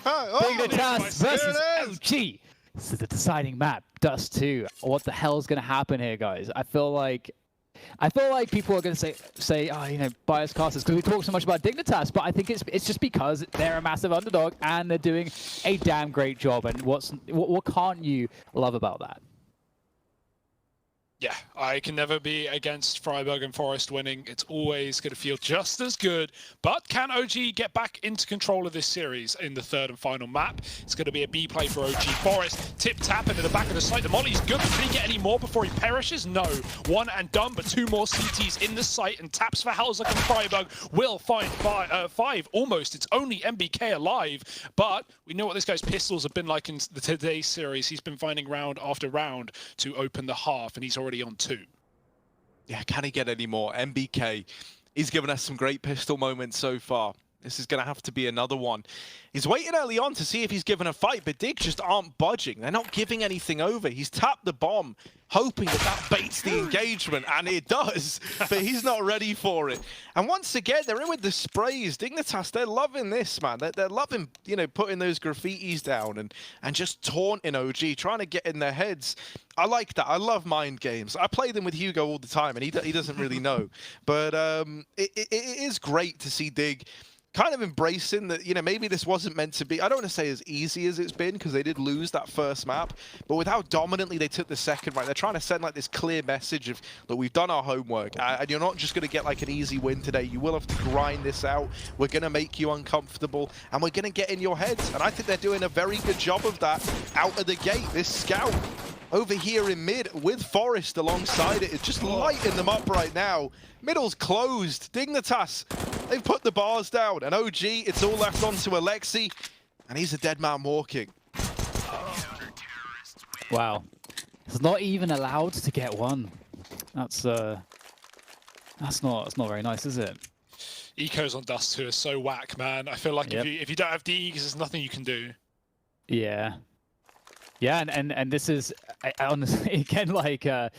DIGNITAS versus OG. This is the deciding map, DUST2. What the hell is going to happen here, guys? I feel like people are going to say, oh, you know, bias casters, because we talk so much about DIGNITAS, but I think it's just because they're a massive underdog and they're doing a damn great job. And what can't you love about that? Yeah, I can never be against Freiburg and Forest winning. It's always going to feel just as good. But can OG get back into control of this series in the third and final map? It's going to be a B play for OG. Forest tip-tap into the back of the site. The molly's good, but can he get any more before he perishes? No. One and done, but two more CTs in the site, and taps for Halzak and Freiburg will find five almost. It's only MBK alive, but we know what this guy's pistols have been like in today's series. He's been finding round after round to open the half, and he's already on 2. Yeah, can he get any more? MBK, he's given us some great pistol moments so far. This is going to have to be another one. He's waiting early on to see if he's given a fight, but Dig just aren't budging. They're not giving anything over. He's tapped the bomb, hoping that baits the engagement, and it does, but he's not ready for it. And once again, they're in with the sprays. DIGNITAS, they're loving this, man. They're loving, you know, putting those graffitis down and just taunting OG, trying to get in their heads. I like that. I love mind games. I play them with Hugo all the time, and he doesn't really know. But it is great to see Dig kind of embracing that, you know, maybe this wasn't meant to be, I don't want to say as easy as it's been, because they did lose that first map, but with how dominantly they took the second, right, they're trying to send like this clear message of, look, we've done our homework, and you're not just going to get like an easy win today. You will have to grind this out. We're going to make you uncomfortable, and we're going to get in your heads, and I think they're doing a very good job of that out of the gate. This scout over here in mid with Forest alongside it is just lighting them up right now. Middle's closed. DIGNITAS, they've put the bars down, and OG, it's all left onto Alexi, and he's a dead man walking. Wow. He's not even allowed to get one. That's not very nice, is it? Ecos on DUST2 is so whack, man. I feel like if you don't have Deegs, there's nothing you can do. Yeah. Yeah, and this is, I honestly, again, like, I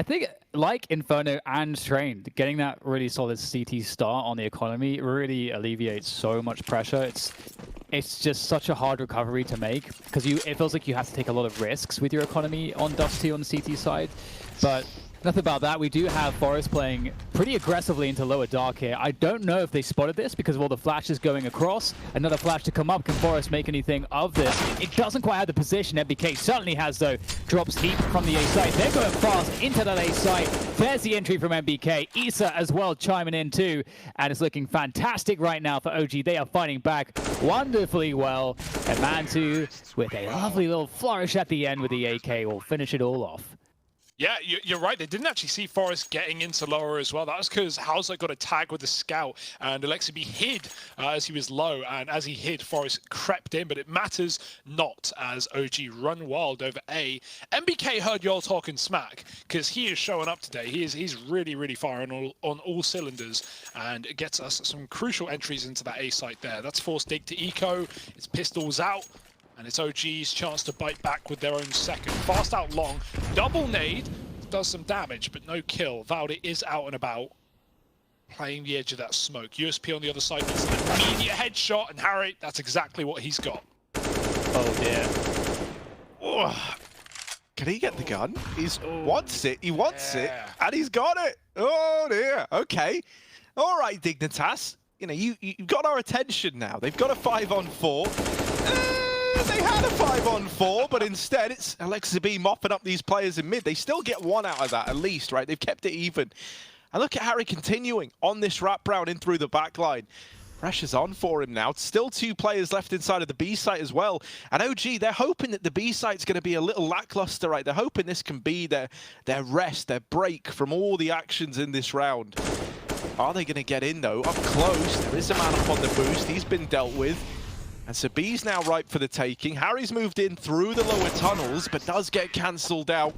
think, like Inferno and Train, getting that really solid CT start on the economy really alleviates so much pressure. It's just such a hard recovery to make, because it feels like you have to take a lot of risks with your economy on DUST2 on the CT side, but nothing about that. We do have Forest playing pretty aggressively into lower dark here. I don't know if they spotted this because of all the flashes going across. Another flash to come up. Can Forest make anything of this? It doesn't quite have the position. MBK certainly has, though. Drops heat from the A site. They're going fast into that A site. There's the entry from MBK. Issa as well chiming in too. And it's looking fantastic right now for OG. They are fighting back wonderfully well. And Mantu with a lovely little flourish at the end with the AK will finish it all off. Yeah, you're right. They didn't actually see Forest getting into lower as well. That was because Halzak got a tag with the scout, and Alexi hid as he was low. And as he hid, Forest crept in, but it matters not as OG run wild over A. MBK heard y'all talking smack because he is showing up today. He's really firing on all cylinders, and it gets us some crucial entries into that A site there. That's forced Dig to eco. It's pistols out. And it's OG's chance to bite back with their own second. Fast out long, double nade, does some damage, but no kill. Valde is out and about, playing the edge of that smoke. USP on the other side gets an immediate headshot, and Harry, that's exactly what he's got. Oh dear. Oh. Can he get the gun? He wants it, and he's got it. Oh dear, okay. All right, DIGNITAS, you know, you've got our attention now. They've got a 5-on-4. They had a 5-on-4, but instead it's Alexi mopping up these players in mid. They still get one out of that at least, right? They've kept it even. And look at Harry continuing on this wraparound in through the back line. Pressure's on for him now. Still 2 players left inside of the B site as well. And OG, they're hoping that the B site's going to be a little lackluster, right? They're hoping this can be their rest, their break from all the actions in this round. Are they going to get in, though? Up close, there is a man up on the boost. He's been dealt with. And so B's now ripe for the taking. Harry's moved in through the lower tunnels, but does get cancelled out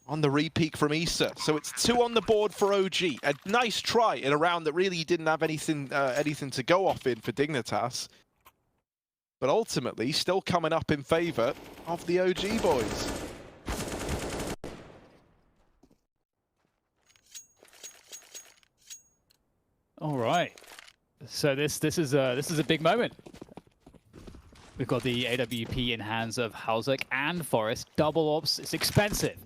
on the re-peek from Issa. So it's 2 on the board for OG. A nice try in a round that really didn't have anything to go off in for DIGNITAS. But ultimately, still coming up in favour of the OG boys. All right. So this is a big moment. We've got the AWP in hands of Halzek and Forest. Double ops, it's expensive.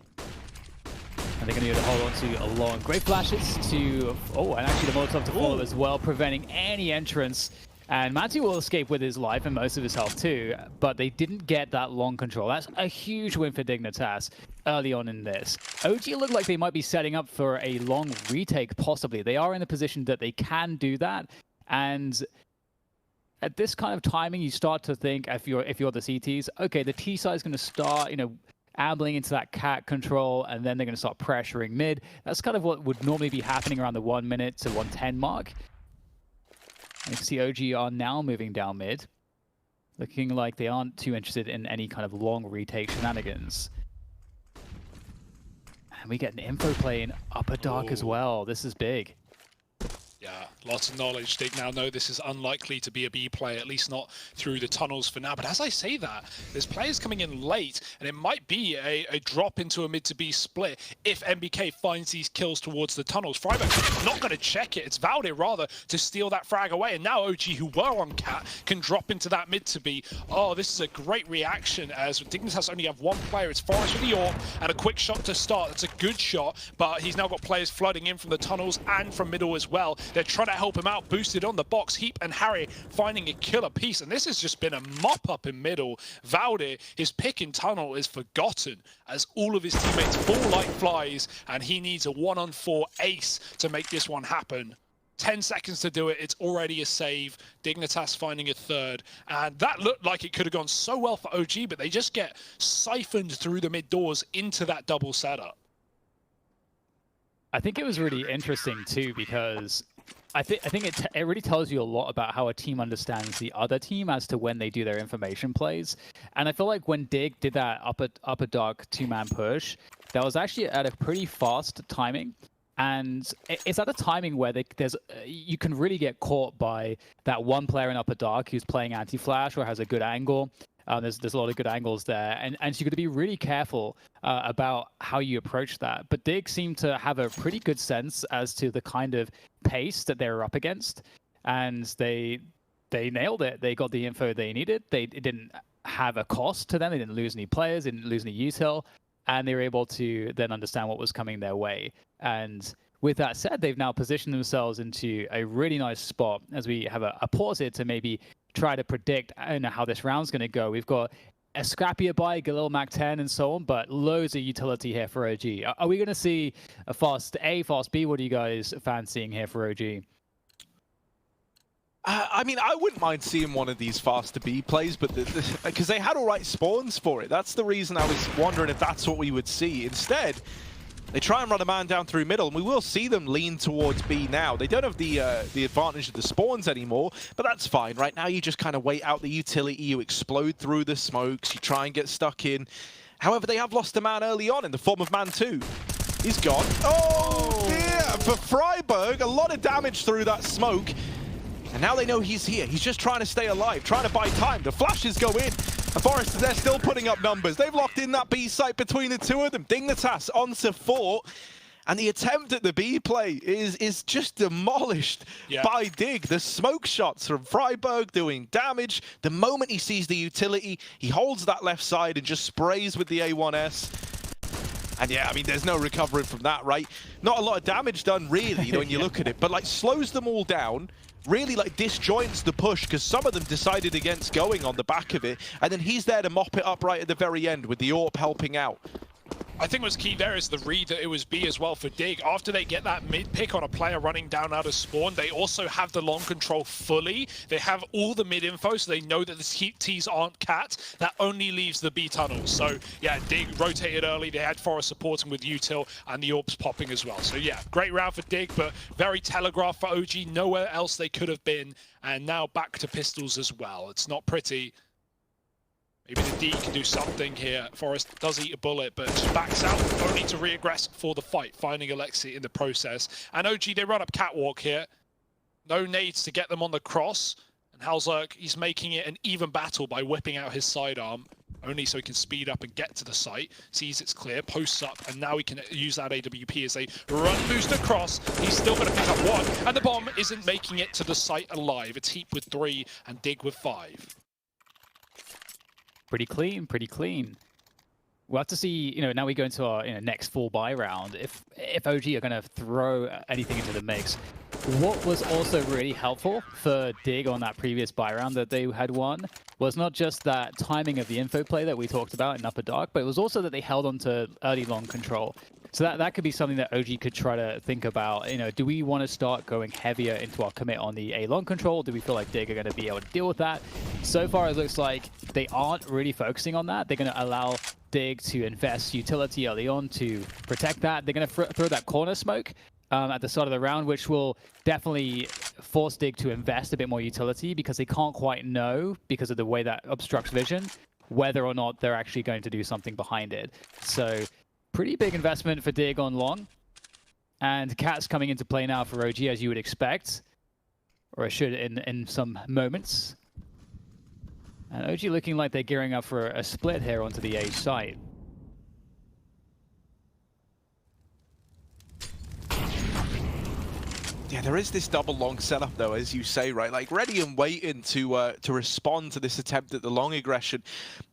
And they're going to be able to hold on to a long. Great flashes to... Oh, and actually the Molotov to follow as well, preventing any entrance. And Map3 will escape with his life and most of his health too, but they didn't get that long control. That's a huge win for DIGNITAS early on in this. OG look like they might be setting up for a long retake, possibly. They are in a position that they can do that, and at this kind of timing, you start to think, if you're the CTs, okay, the T side is going to start, ambling into that cat control, and then they're going to start pressuring mid. That's kind of what would normally be happening around the 1 minute to 1:10 mark. You can see OG are now moving down mid, looking like they aren't too interested in any kind of long retake shenanigans. And we get an info play in upper dark as well. This is big. Yeah, lots of knowledge. Dig now know this is unlikely to be a B play, at least not through the tunnels for now. But as I say that, there's players coming in late, and it might be a drop into a mid to B split if MBK finds these kills towards the tunnels. Freiburg's not going to check it. It's Valde rather to steal that frag away. And now OG, who were on cat, can drop into that mid to B. Oh, this is a great reaction as DIGNITAS only have one player. It's Forest with the AWP and a quick shot to start. That's a good shot, but he's now got players flooding in from the tunnels and from middle as well. They're trying to help him out, boosted on the box. Heap and Harry finding a killer piece, and this has just been a mop-up in middle. Valde, his pick in tunnel is forgotten as all of his teammates fall like flies, and he needs a 1-on-4 ace to make this one happen. 10 seconds to do it, it's already a save. DIGNITAS finding a third, and that looked like it could have gone so well for OG, but they just get siphoned through the mid doors into that double setup. I think it was really interesting too, because I think it really tells you a lot about how a team understands the other team as to when they do their information plays. And I feel like when Dig did that upper dark 2-man push, that was actually at a pretty fast timing. And it's at a timing where you can really get caught by that one player in upper dark who's playing anti-flash or has a good angle. There's a lot of good angles there, and so you've got to be really careful about how you approach that. But Dig seemed to have a pretty good sense as to the kind of pace that they were up against, and they nailed it. They got the info they needed. It didn't have a cost to them. They didn't lose any players, didn't lose any util, and they were able to then understand what was coming their way. And with that said, they've now positioned themselves into a really nice spot as we have a pause here to maybe try to predict how this round's going to go. We've got a scrappier buy, Galil Mac 10 and so on, but loads of utility here for OG. Are we going to see a fast A, fast B? What are you guys fancying here for OG? I mean, I wouldn't mind seeing one of these faster B plays, but because they had all right spawns for it. That's the reason I was wondering if that's what we would see. Instead, they try and run a man down through middle, and we will see them lean towards B now. They don't have the advantage of the spawns anymore, but that's fine. Right now, you just kind of wait out the utility, you explode through the smokes, you try and get stuck in. However, they have lost a man early on in the form of man 2. He's gone. Oh, dear! For Freiburg, a lot of damage through that smoke. And now they know he's here. He's just trying to stay alive, trying to buy time. The flashes go in. And Forest, they're still putting up numbers. They've locked in that B site between the two of them. DIGNITAS onto 4. And the attempt at the B play is just demolished by Dig. The smoke shots from Freiburg doing damage. The moment he sees the utility, he holds that left side and just sprays with the A1S. And yeah, I mean, there's no recovering from that, right? Not a lot of damage done, really, when you look at it. But, like, slows them all down. Really, like, disjoints the push, because some of them decided against going on the back of it. And then he's there to mop it up right at the very end with the AWP helping out. I think what's key there is the read that it was B as well for Dig. After they get that mid pick on a player running down out of spawn, they also have the long control fully. They have all the mid info, so they know that the T's aren't cat. That only leaves the B tunnels. So yeah, Dig rotated early. They had Forest supporting with util and the AWPs popping as well. So yeah, great round for Dig, but very telegraphed for OG. Nowhere else they could have been. And now back to pistols as well. It's not pretty. Maybe the D can do something here. Forest does eat a bullet, but just backs out, only to re-aggress for the fight, finding Alexi in the process. And OG, they run up catwalk here. No nades to get them on the cross. And Halzek, he's making it an even battle by whipping out his sidearm, only so he can speed up and get to the site. Sees it's clear, posts up, and now he can use that AWP as they run boost across. He's still going to pick up 1, and the bomb isn't making it to the site alive. It's Heap with 3 and Dig with 5. pretty clean, pretty clean. We'll have to see, now we go into our next full buy round, if OG are going to throw anything into the mix. What was also really helpful for Dig on that previous buy round that they had won was not just that timing of the info play that we talked about in Upper Dark, but it was also that they held on to early long control. So that could be something that OG could try to think about. Do we want to start going heavier into our commit on the A long control? Do we feel like Dig are going to be able to deal with that? So far, it looks like they aren't really focusing on that. They're going to allow Dig to invest utility early on to protect that. They're going to throw that corner smoke at the start of the round, which will definitely force Dig to invest a bit more utility because they can't quite know, because of the way that obstructs vision, whether or not they're actually going to do something behind it. So pretty big investment for Dig on long. And Cat's coming into play now for OG, as you would expect. Or it should in some moments. And OG looking like they're gearing up for a split here onto the A site. Yeah, there is this double long setup though, as you say, right? Like ready and waiting to respond to this attempt at the long aggression.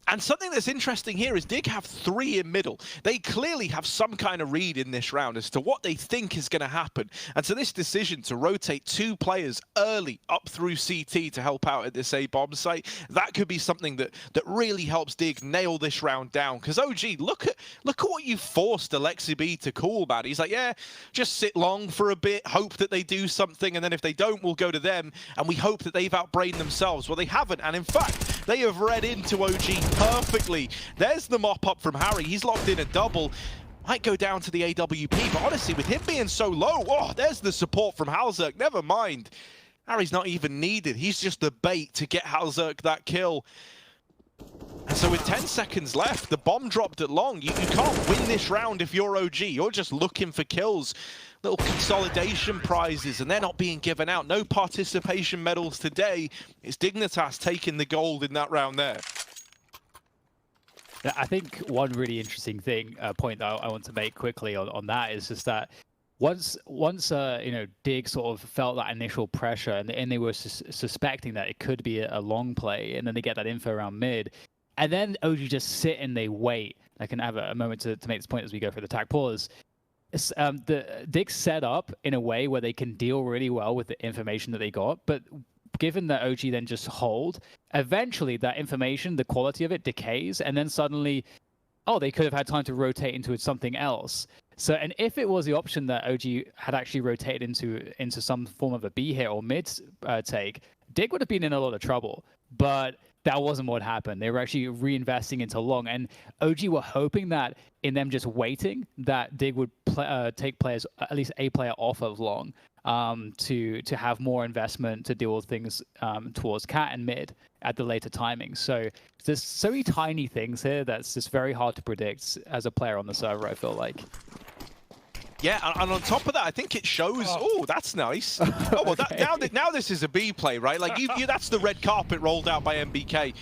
And something that's interesting here is Dig have 3 in middle. They clearly have some kind of read in this round as to what they think is going to happen. And so this decision to rotate 2 players early up through CT to help out at this A bomb site, that could be something that really helps Dig nail this round down. Because OG, look at what you forced elige to call, man. He's like, yeah, just sit long for a bit, hope that they do something, and then if they don't, we'll go to them, and we hope that they've outbrained themselves. Well, they haven't, and in fact, they have read into OG perfectly. There's the mop up from Harry. He's locked in a double. Might go down to the AWP, but honestly, with him being so low, oh, there's the support from halzerk. Never mind. Harry's not even needed. He's just the bait to get halzerk that kill. And so with 10 seconds left, the bomb dropped at long. You can't win this round if you're OG. You're just looking for kills. Little consolidation prizes, and they're not being given out. No participation medals today. It's Dignitas taking the gold in that round there. I think one really interesting point that I want to make quickly on that is just that once Dig sort of felt that initial pressure and they were suspecting that it could be a long play, and then they get that info around mid, and then OG just sit and they wait. I can have a moment to make this point as we go for the attack pause. The Dig set up in a way where they can deal really well with the information that they got, but given that OG then just hold, eventually that information, the quality of it decays, and then suddenly, oh, they could have had time to rotate into something else. So, and if it was the option that OG had actually rotated into some form of a B hit or mid take, Dig would have been in a lot of trouble. But that wasn't what happened. They were actually reinvesting into long, and OG were hoping that in them just waiting, that Dig would take players, at least a player, off of long, to have more investment to deal with things towards cat and mid at the later timing. So there's so many tiny things here that's just very hard to predict as a player on the server, I feel like. Yeah, and on top of that, I think it shows. Oh, that's nice. Oh, well, okay. now this is a B play, right? Like that's the red carpet rolled out by MBK.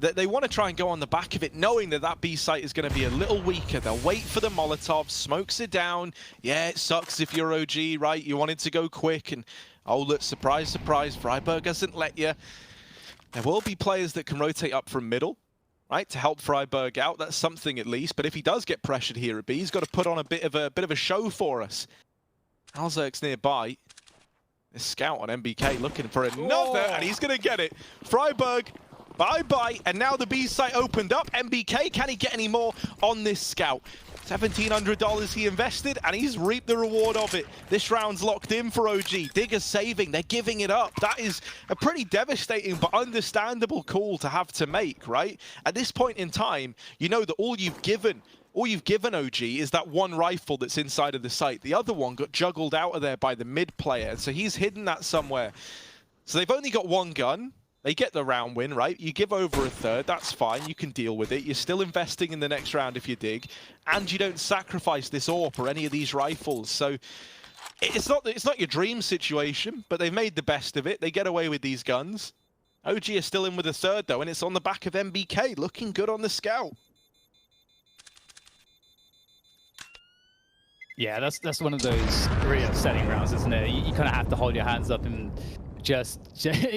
They want to try and go on the back of it, knowing that B site is going to be a little weaker. They'll wait for the Molotov, smokes it down. Yeah, it sucks if you're OG, right? You wanted to go quick, and oh, look, surprise, surprise, friberg doesn't let you. There will be players that can rotate up from middle, right, to help friberg out. That's something at least. But if he does get pressured here at B, he's got to put on a bit of a show for us. halzerk's nearby. This scout on MBK looking for another, and he's going to get it. friberg, bye-bye. And now the B site opened up. MBK, can he get any more on this scout? $1,700 he invested, and he's reaped the reward of it. This round's locked in for OG. Digger's saving. They're giving it up. That is a pretty devastating but understandable call to have to make, right? At this point in time, you know that all you've given OG is that one rifle that's inside of the site. The other one got juggled out of there by the mid player, so he's hidden that somewhere. So they've only got one gun. They get the round win, right? You give over a third, that's fine. You can deal with it. You're still investing in the next round if you dig. And you don't sacrifice this AWP or any of these rifles. So it's not your dream situation, but they've made the best of it. They get away with these guns. OG is still in with a third, though, and it's on the back of MBK. Looking good on the scout. Yeah, that's one of those really upsetting rounds, isn't it? You kind of have to hold your hands up and just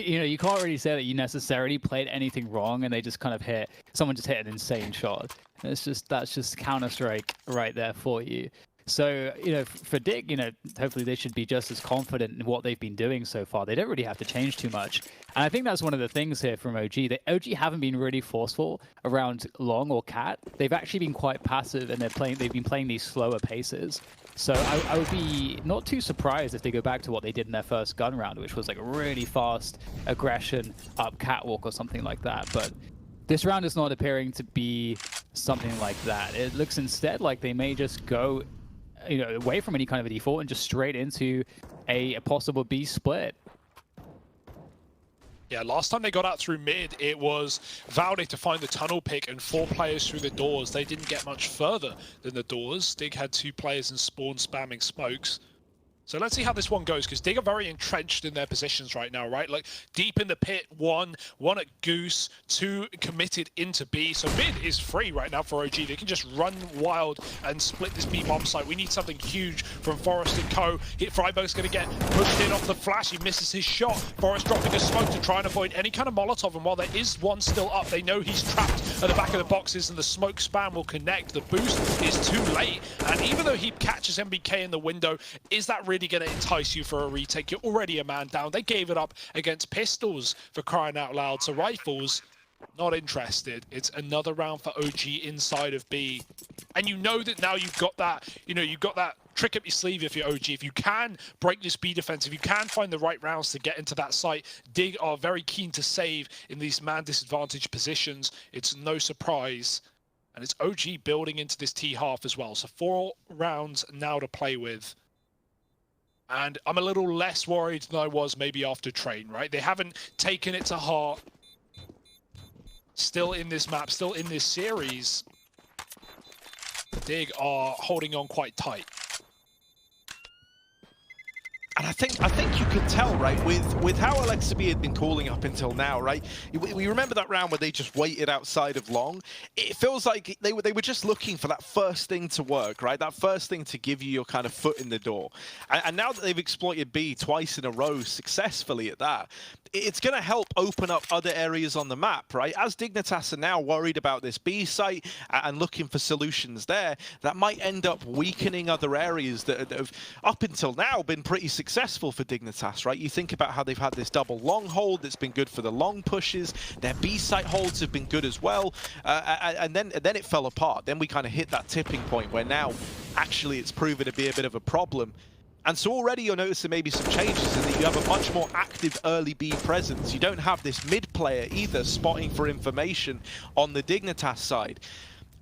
you know, you can't really say that you necessarily played anything wrong, and they just kind of someone just hit an insane shot. And that's just Counter-Strike right there for you. So, you know, for Dig, you know, hopefully they should be just as confident in what they've been doing so far. They don't really have to change too much. And I think that's one of the things here from OG. The OG haven't been really forceful around long or cat. They've actually been quite passive, and they've been playing these slower paces. So I would be not too surprised if they go back to what they did in their first gun round, which was like a really fast aggression up catwalk or something like that. But this round is not appearing to be something like that. It looks instead like they may just go, you know, away from any kind of a default and just straight into a possible B split. Yeah, last time they got out through mid, it was Valde to find the tunnel pick and 4 players through the doors. They didn't get much further than the doors. Dig had 2 players in spawn spamming smokes. So let's see how this one goes, because Dig are very entrenched in their positions right now, right? Like, deep in the pit, one at Goose, 2 committed into B. So mid is free right now for OG. They can just run wild and split this B bomb site. We need something huge from Forest and Co. Freiburg's going to get pushed in off the flash. He misses his shot. Forest dropping a smoke to try and avoid any kind of Molotov. And while there is one still up, they know he's trapped at the back of the boxes, and the smoke spam will connect. The boost is too late. And even though he catches MBK in the window, is that really going to entice you for a retake? You're already a man down. They gave it up against pistols, for crying out loud. So rifles, not interested. It's another round for OG inside of B. And you know that now you've got that, you know, you've got that trick up your sleeve if you're OG. If you can break this B defense, if you can find the right rounds to get into that site, Dig are very keen to save in these man disadvantaged positions. It's no surprise. And it's OG building into this T half as well. So 4 rounds now to play with. And I'm a little less worried than I was maybe after Train, right? They haven't taken it to heart. Still in this map, still in this series. Dig are holding on quite tight. And I think you could tell, right, with how Alexa had been calling up until now, right? We remember that round where they just waited outside of long. It feels like they were just looking for that first thing to work, right? That first thing to give you your kind of foot in the door. And now that they've exploited B twice in a row successfully at that, it's going to help open up other areas on the map, right? As Dignitas are now worried about this B site and looking for solutions there, that might end up weakening other areas that have, up until now, been pretty successful for Dignitas, right? You think about how they've had this double long hold that's been good for the long pushes. Their B site holds have been good as well. And then it fell apart. Then we kind of hit that tipping point where now, actually, it's proven to be a bit of a problem. And so already you're noticing maybe some changes in that you have a much more active early B presence. You don't have this mid player either spotting for information on the Dignitas side.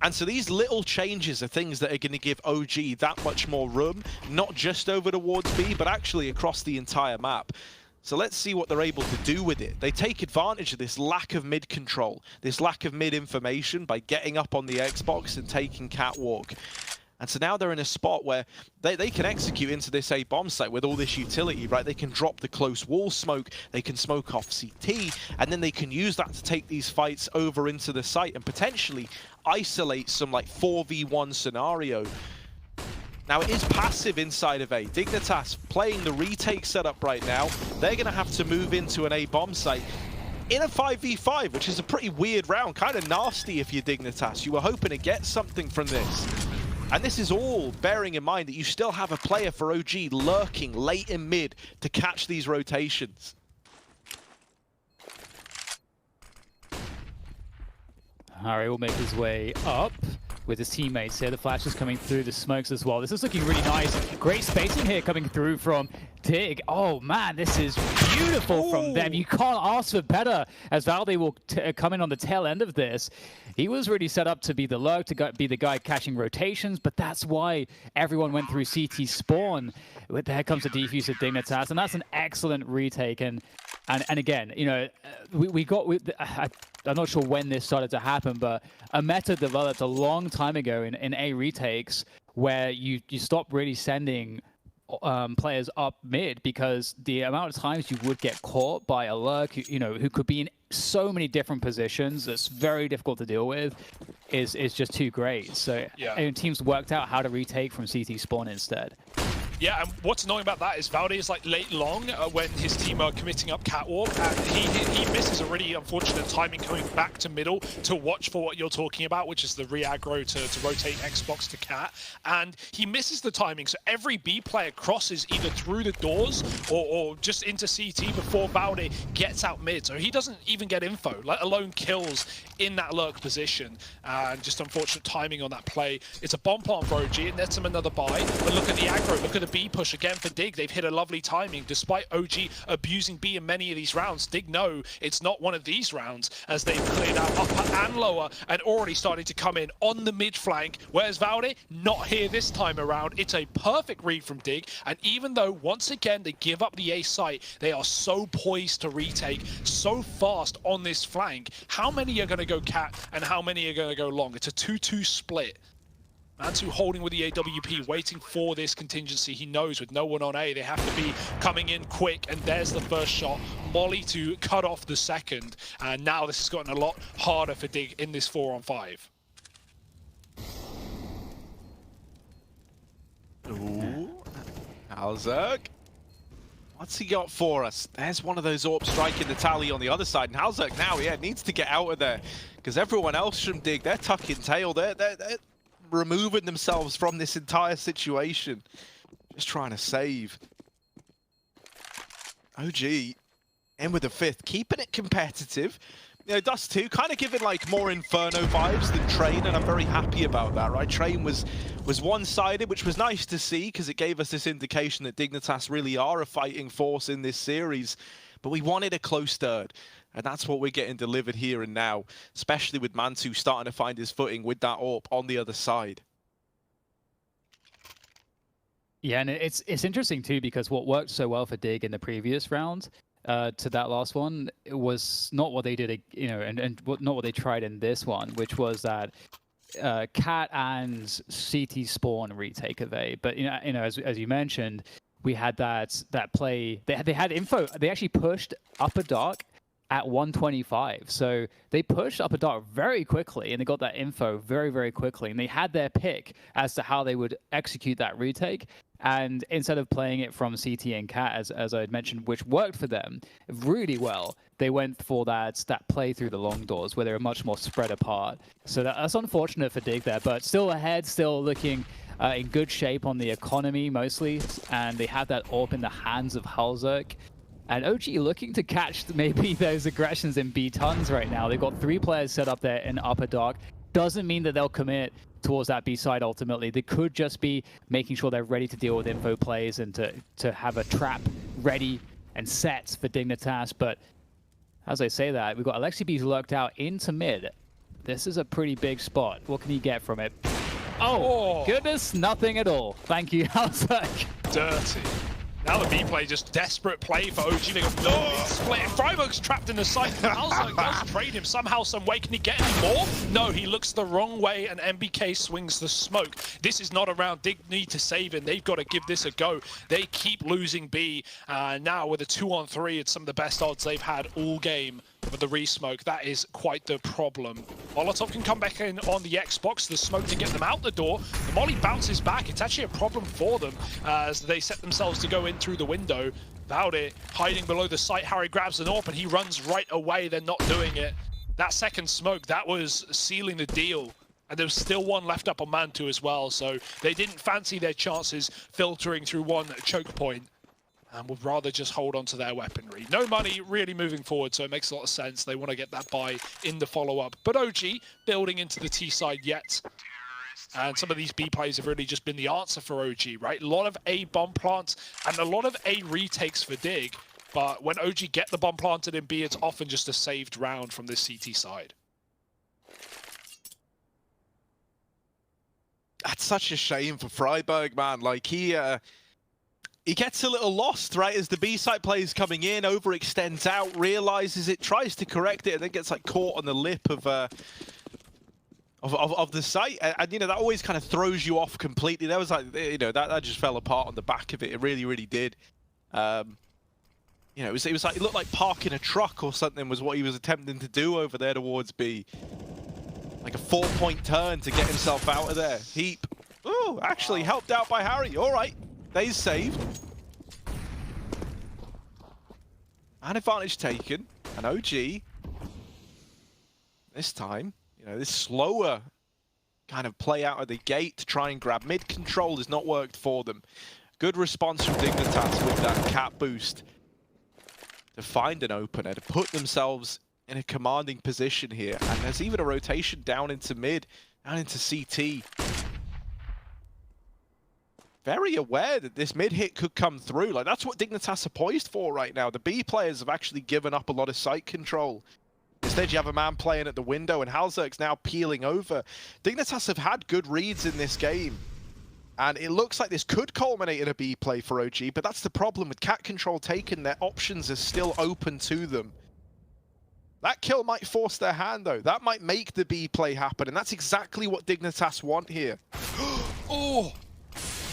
And so these little changes are things that are going to give OG that much more room, not just over towards B, but actually across the entire map. So let's see what they're able to do with it. They take advantage of this lack of mid control, this lack of mid information by getting up on the Xbox and taking catwalk. And so now they're in a spot where they can execute into this A bomb site with all this utility, right? They can drop the close wall smoke, they can smoke off CT, and then they can use that to take these fights over into the site and potentially isolate some like 4v1 scenario. Now it is passive inside of A. Dignitas playing the retake setup right now. They're going to have to move into an A bomb site in a 5v5, which is a pretty weird round, kind of nasty if you're Dignitas. You were hoping to get something from this. And this is all bearing in mind that you still have a player for OG lurking late in mid to catch these rotations. Harry will make his way up with his teammates here. The flash is coming through the smokes as well. This is looking really nice. Great spacing here coming through from Dig. Oh man, this is beautiful from them. You can't ask for better as Valde will come in on the tail end of this. He was really set up to be the lurk, to be the guy catching rotations, but that's why everyone went through CT spawn. There comes the defuse of Dignitas, and that's an excellent retake. And again, you know, I'm not sure when this started to happen, but a meta developed a long time ago in A retakes where you stop really sending players up mid, because the amount of times you would get caught by a lurk, you know, who could be in so many different positions that's very difficult to deal with, is just too great. So yeah, teams worked out how to retake from CT spawn instead. Yeah, and what's annoying about that is Valde is like late long when his team are committing up catwalk, and he misses a really unfortunate timing coming back to middle to watch for what you're talking about, which is the re-aggro to rotate Xbox to cat, and he misses the timing, so every B player crosses either through the doors or just into CT before Valde gets out mid, so he doesn't even get info, let alone kills in that lurk position, and just unfortunate timing on that play. It's a bomb plant for OG, and nets him another buy, but look at the aggro, look at the B push again for Dig. They've hit a lovely timing despite OG abusing B in many of these rounds. Dig know it's not one of these rounds as they've cleared out upper and lower and already starting to come in on the mid flank. Whereas Valde, not here this time around. It's a perfect read from Dig, and even though once again they give up the A site, they are so poised to retake so fast on this flank. How many are going to go cat and how many are going to go long? It's a 2-2 split. Map3 holding with the AWP, waiting for this contingency. He knows with no one on A, they have to be coming in quick, and there's the first shot. Molly to cut off the second, and now this has gotten a lot harder for Dig in this 4-on-5. Ooh, Halzerg. What's he got for us? There's one of those AWP striking the tally on the other side, and Halzerg now, yeah, needs to get out of there, because everyone else from Dig, they're tucking tail, they're removing themselves from this entire situation. Just trying to save. OG in with the 5th, keeping it competitive. You know, DUST2 kind of giving like more Inferno vibes than Train, and I'm very happy about that, right? Train was one-sided, which was nice to see because it gave us this indication that Dignitas really are a fighting force in this series. But we wanted a close third. And that's what we're getting delivered here and now, especially with Map3 starting to find his footing with that AWP on the other side. Yeah, and it's interesting too, because what worked so well for Dig in the previous round to that last one, it was not what they did, you know, and not what they tried in this one, which was that cat and CT spawn retake of A. But you know, as you mentioned, we had that play. They had info. They actually pushed upper dark at 125. So they pushed upper dark very quickly, and they got that info very, very quickly. And they had their pick as to how they would execute that retake. And instead of playing it from CT and cat, as I had mentioned, which worked for them really well, they went for that play through the long doors, where they were much more spread apart. So that's unfortunate for Dig there, but still ahead, still looking in good shape on the economy mostly. And they have that AWP in the hands of Halzerg. And OG looking to catch maybe those aggressions in B tons right now. They've got 3 players set up there in upper dark. Doesn't mean that they'll commit towards that B side ultimately. They could just be making sure they're ready to deal with info plays and to have a trap ready and set for Dignitas. But as I say that, we've got Alexibees lurked out into mid. This is a pretty big spot. What can he get from it? Oh, goodness, nothing at all. Thank you, Halzerg. Dirty. Now the B play, just desperate play for OG. They got no split. Freiburg's trapped in the site. Halzerg does trade him somehow, some way. Can he get any more? No, he looks the wrong way, and MBK swings the smoke. This is not around. Dig need to save him. They've got to give this a go. They keep losing B. Now with a 2-on-3, it's some of the best odds they've had all game. With the re-smoke, that is quite the problem. Molotov can come back in on the Xbox, the smoke to get them out the door. The Molly bounces back. It's actually a problem for them as they set themselves to go in through the window. Valde hiding below the site. Harry grabs an AWP and he runs right away. They're not doing it. That second smoke, that was sealing the deal. And there was still one left up on Map3 as well, so they didn't fancy their chances filtering through one choke point. And would rather just hold on to their weaponry. No money really moving forward, so it makes a lot of sense. They want to get that buy in the follow-up. But OG building into the T side yet. And some of these B plays have really just been the answer for OG, right? A lot of A bomb plants and a lot of A retakes for Dig. But when OG get the bomb planted in B, it's often just a saved round from this CT side. That's such a shame for Freiburg, man. Like, he gets a little lost, right, as the B-side play is coming in, overextends out, realizes it, tries to correct it, and then gets like caught on the lip of the site. And you know, that always kind of throws you off completely. There was like, you know, that just fell apart on the back of it. It really, really did. You know, it was like, it looked like parking a truck or something was what he was attempting to do over there towards B. Like a 4-point turn to get himself out of there. Heap. Oh, actually helped out by Harry. All right. They's saved. And advantage taken. And OG, this time, you know, this slower kind of play out of the gate to try and grab mid control has not worked for them. Good response from Dignitas with that cap boost to find an opener, to put themselves in a commanding position here. And there's even a rotation down into mid, down into CT. Very aware that this mid hit could come through. Like, that's what Dignitas are poised for right now. The B players have actually given up a lot of site control. Instead, you have a man playing at the window, and Halzerk's now peeling over. Dignitas have had good reads in this game. And it looks like this could culminate in a B play for OG, but that's the problem. With cat control taken, their options are still open to them. That kill might force their hand, though. That might make the B play happen, and that's exactly what Dignitas want here. Oh!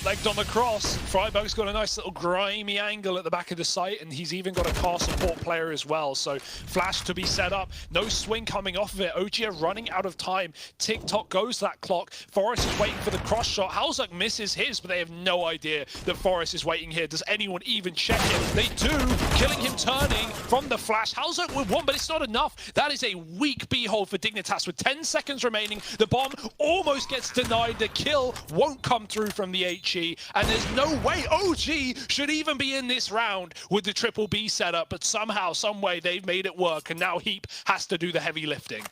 Legged on the cross. Freiburg's got a nice little grimy angle at the back of the site, and he's even got a car support player as well. So flash to be set up. No swing coming off of it. OG are running out of time. TikTok goes that clock. Forest is waiting for the cross shot. Halzerk misses his, but they have no idea that Forest is waiting here. Does anyone even check it? They do, killing him turning from the flash. Halzerk with one, but it's not enough. That is a weak B-hold for Dignitas with 10 seconds remaining. The bomb almost gets denied. The kill won't come through from the HE. And there's no way OG should even be in this round with the triple B setup, but somehow, some way, they've made it work, and now Heap has to do the heavy lifting.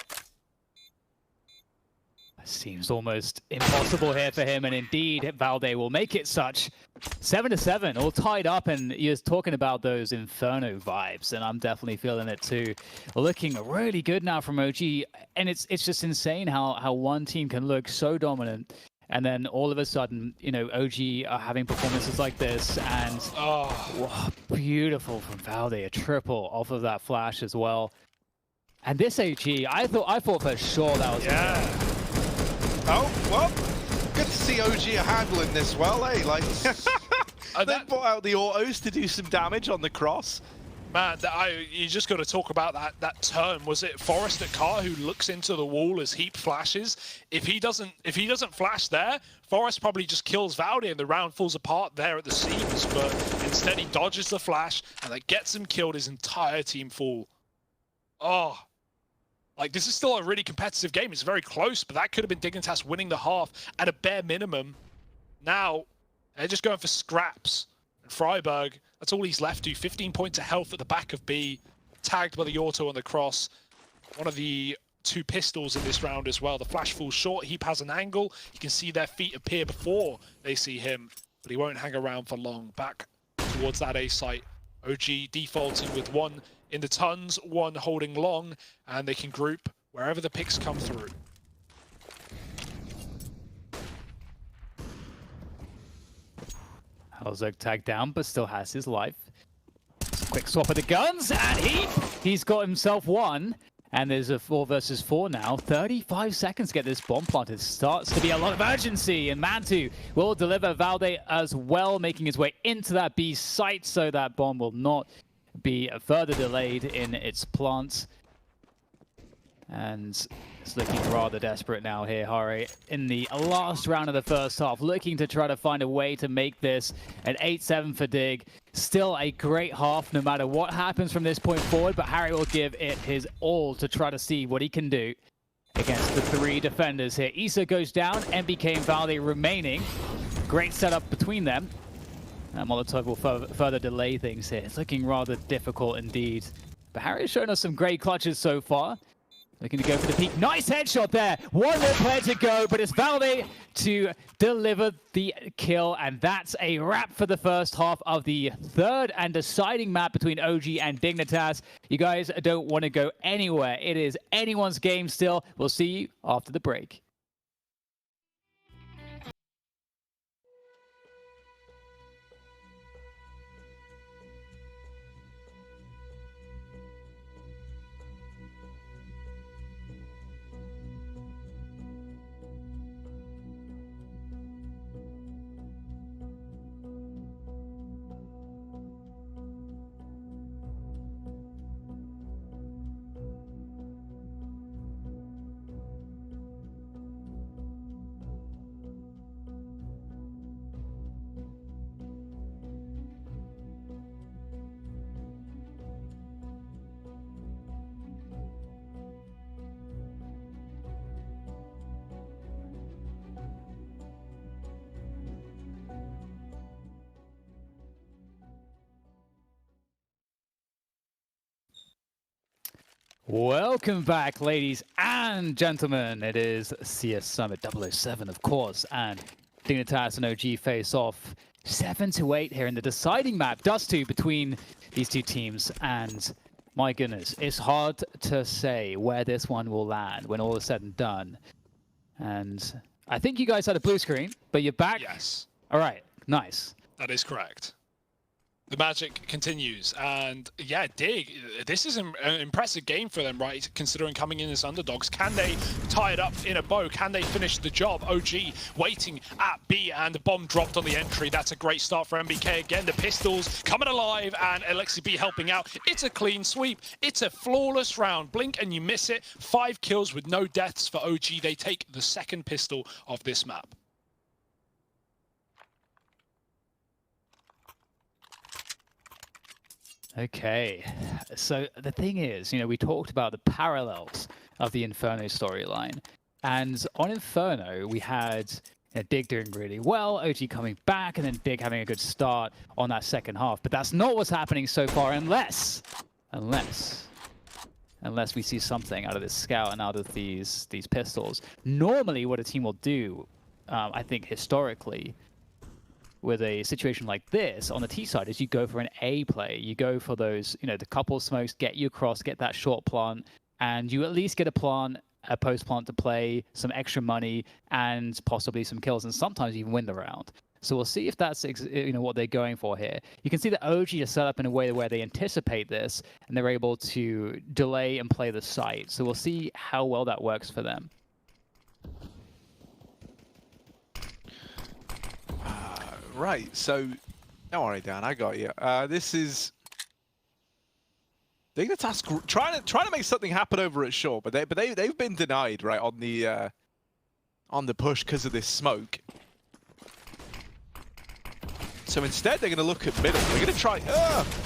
Seems almost impossible here for him, and indeed, Valde will make it such. 7-7, all tied up, and you're talking about those Inferno vibes, and I'm definitely feeling it too. Looking really good now from OG, and it's just insane how one team can look so dominant. And then all of a sudden, you know, OG are having performances like this, and wow, beautiful from Valde, a triple off of that flash as well. And this HE, I thought for sure that was Oh, well, good to see OG are handling this well, eh? Like, they brought out the autos to do some damage on the cross. Man, you just got to talk about that turn. Was it Forest at car who looks into the wall as Heap flashes? If he doesn't flash there, Forest probably just kills Valde and the round falls apart there at the seams. But instead, he dodges the flash and that gets him killed. His entire team fall. Oh, like this is still a really competitive game. It's very close, but that could have been Dignitas winning the half at a bare minimum. Now they're just going for scraps. And Freiburg, that's all he's left to. 15 points of health at the back of B. Tagged by the auto on the cross. One of the two pistols in this round as well. The flash falls short. Heap has an angle. You can see their feet appear before they see him. But he won't hang around for long. Back towards that A site. OG defaulting with one in the tons, one holding long. And they can group wherever the picks come through. Halzerk tagged down, but still has his life. Quick swap of the guns, and he's got himself one. And there's a 4 versus 4 now. 35 seconds to get this bomb planted. Starts to be a lot of urgency, and Mantu will deliver. Valde as well, making his way into that B site, so that bomb will not be further delayed in its plant. And it's looking rather desperate now here, Hari, in the last round of the first half, looking to try to find a way to make this an 8-7 for Dig. Still a great half, no matter what happens from this point forward, but Hari will give it his all to try to see what he can do against the 3 defenders here. Issa goes down, MBK and Valde remaining. Great setup between them. And Molotov will further delay things here. It's looking rather difficult indeed. But Hari has shown us some great clutches so far. Looking to go for the peak. Nice headshot there. One more player to go, but it's Valde to deliver the kill. And that's a wrap for the first half of the third and deciding map between OG and Dignitas. You guys don't want to go anywhere. It is anyone's game still. We'll see you after the break. Welcome back, ladies and gentlemen. It is CS Summit 007, of course, and DIGNITAS and OG face off 7-8 here in the deciding map, DUST2, between these two teams. And my goodness, it's hard to say where this one will land when all is said and done. And I think you guys had a blue screen, but you're back. Yes. All right, nice. That is correct. The magic continues, and yeah, Dig, this is an impressive game for them, right? Considering coming in as underdogs. Can they tie it up in a bow? Can they finish the job? OG waiting at B, and the bomb dropped on the entry. That's a great start for MBK. Again, the pistols coming alive, and elige helping out. It's a clean sweep. It's a flawless round. Blink and you miss it. 5 kills with no deaths for OG. They take the second pistol of this map. Okay, so the thing is, you know, we talked about the parallels of the Inferno storyline, and on Inferno we had Dig doing really well, OG coming back, and then Dig having a good start on that second half. But that's not what's happening so far, unless we see something out of this scout and out of these pistols. Normally, what a team will do, I think historically, with a situation like this on the T side, is you go for an A play. You go for those, you know, the couple smokes, get you across, get that short plant, and you at least get a plant, a post plant to play, some extra money, and possibly some kills, and sometimes even win the round. So we'll see if that's, you know, what they're going for here. You can see that OG is set up in a way where they anticipate this, and they're able to delay and play the site. So we'll see how well that works for them. Right, so don't worry, Dan, I got you. This is DIGNITAS trying to make something happen over at short, but they've been denied, right, on the push because of this smoke. So instead, they're going to look at middle. They're going to try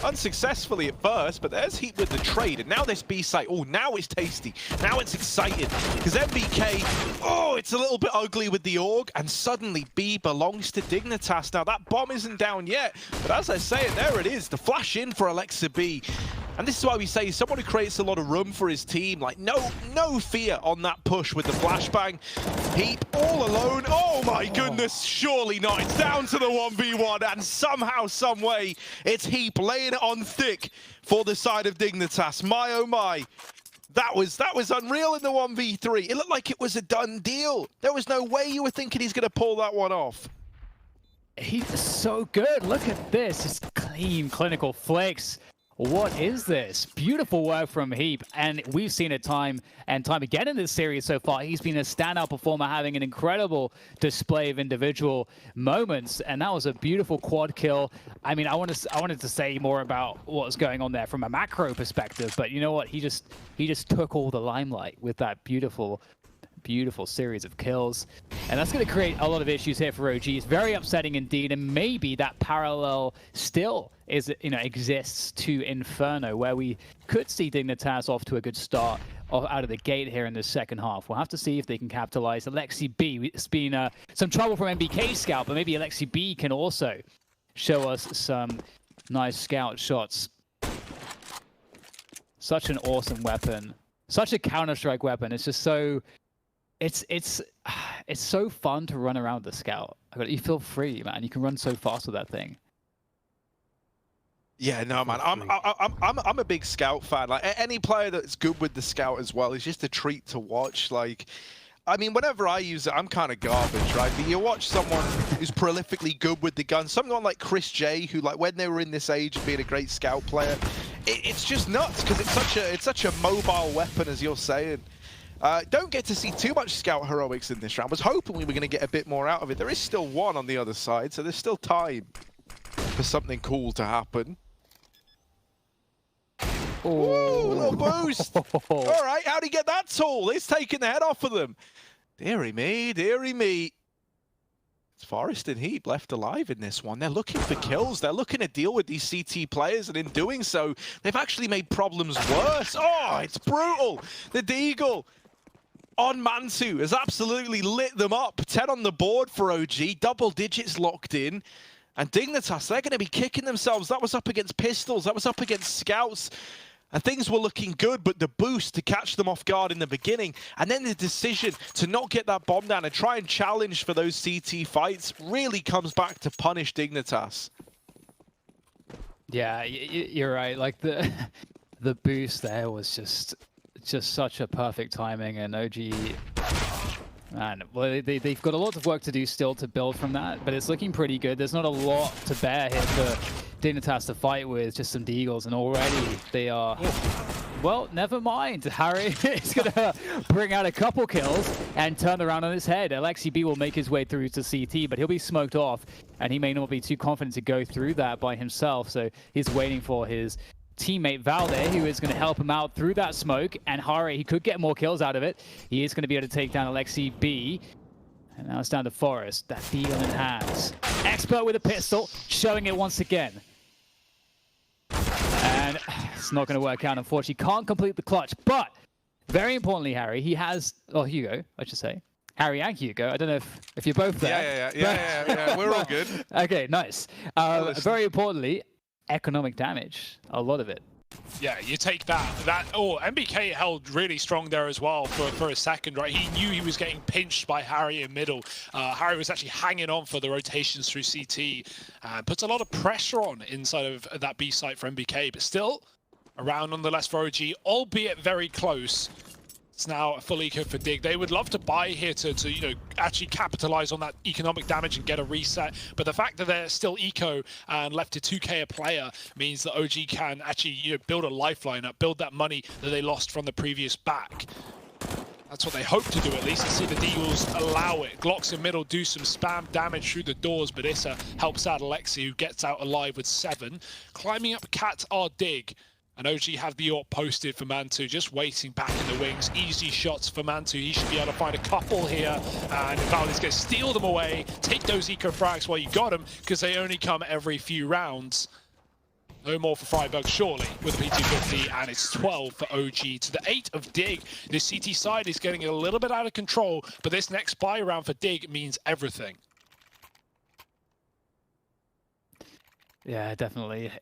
unsuccessfully at first, but there's Heat with the trade. And now this B site, oh, now it's tasty. Now it's exciting. Because MBK, oh, it's a little bit ugly with the AUG. And suddenly B belongs to DIGNITAS. Now that bomb isn't down yet, but as I say it, there it is. The flash in for Alexa. And this is why we say someone who creates a lot of room for his team. Like, no fear on that push with the flashbang. Heap all alone. Oh my goodness, surely not. It's down to the 1v1, and somehow, some way, it's Heap laying it on thick for the side of DIGNITAS. My oh my. That was unreal in the 1v3. It looked like it was a done deal. There was no way you were thinking he's going to pull that one off. He's so good. Look at this. Just clean, clinical flicks. What is this? Beautiful work from Heap, and we've seen it time and time again in this series so far. He's been a standout performer, having an incredible display of individual moments, and that was a beautiful quad kill. I mean, I wanted to say more about what's going on there from a macro perspective, but you know what? He just took all the limelight with that beautiful series of kills, and that's going to create a lot of issues here for OG. It's very upsetting indeed, and maybe that parallel still exists to Inferno, where we could see DIGNITAS off to a good start out of the gate here in the second half. We'll have to see if they can capitalize. Alexa, it's been some trouble from MBK scout, but maybe Alexa can also show us some nice scout shots. Such an awesome weapon, such a Counter-Strike weapon. It's just so it's so fun to run around the scout. You feel free, man. You can run so fast with that thing. Yeah, no, man. I'm a big scout fan. Like, any player that's good with the scout as well is just a treat to watch. Like, I mean, whenever I use it, I'm kind of garbage, right? But you watch someone who's prolifically good with the gun, someone like krimz, who, like, when they were in this age of being a great scout player, it's just nuts because it's such a mobile weapon, as you're saying. Don't get to see too much scout heroics in this round. I was hoping we were going to get a bit more out of it. There is still one on the other side, so there's still time for something cool to happen. Ooh, a little boost. All right, how'd he get that tool? It's taking the head off of them. Deary me, deary me. It's Forest and Heap left alive in this one. They're looking for kills. They're looking to deal with these CT players, and in doing so, they've actually made problems worse. Oh, it's brutal. The Deagle on Mantu has absolutely lit them up. 10 on the board for OG, double digits locked in. And DIGNITAS, they're going to be kicking themselves. That was up against pistols. That was up against scouts. And things were looking good, but the boost to catch them off guard in the beginning, and then the decision to not get that bomb down and try and challenge for those CT fights really comes back to punish Dignitas. Yeah, you're right. Like the boost there was just such a perfect timing, and OG, man, well, they've got a lot of work to do still to build from that, but it's looking pretty good. There's not a lot to bear here for Dignitas to fight with, just some deagles, and already they are... Well, never mind. Harry is going to bring out a couple kills and turn around on his head. Alexi B will make his way through to CT, but he'll be smoked off, and he may not be too confident to go through that by himself, so he's waiting for his teammate Valde, who is going to help him out through that smoke, and Hari, he could get more kills out of it. He is going to be able to take down Alexi B. And now it's down to Forest. That deal in hands. Expert with a pistol, showing it once again. And it's not going to work out, unfortunately. Can't complete the clutch, but very importantly, Harry, he has, or Hugo, I should say. Harry and Hugo. I don't know if you're both there. Yeah. We're all good. Okay, nice. Very importantly, economic damage. A lot of it. Yeah, you take that. Oh, MBK held really strong there as well for a second, right? He knew he was getting pinched by Harry in middle. Harry was actually hanging on for the rotations through CT. Puts a lot of pressure on inside of that B site for MBK, but still around nonetheless for OG, albeit very close. It's now a full eco for Dig. They would love to buy here to you know, actually capitalize on that economic damage and get a reset. But the fact that they're still eco and left to 2k a player means that OG can actually, you know, build a lifeline up, build that money that they lost from the previous back. That's what they hope to do at least. You see the Deagles allow it. Glocks in middle do some spam damage through the doors, but Issa helps out Alexi, who gets out alive with 7. Climbing up Cat are Dig. And OG have the AWP posted for Mantu, just waiting back in the wings. Easy shots for Mantu. He should be able to find a couple here. And Valde's going to steal them away. Take those eco frags while you got them, because they only come every few rounds. No more for Freiburg, surely, with a P250. And it's 12 for OG to the 8 of Dig. This CT side is getting a little bit out of control, but this next buy round for Dig means everything. Yeah, definitely.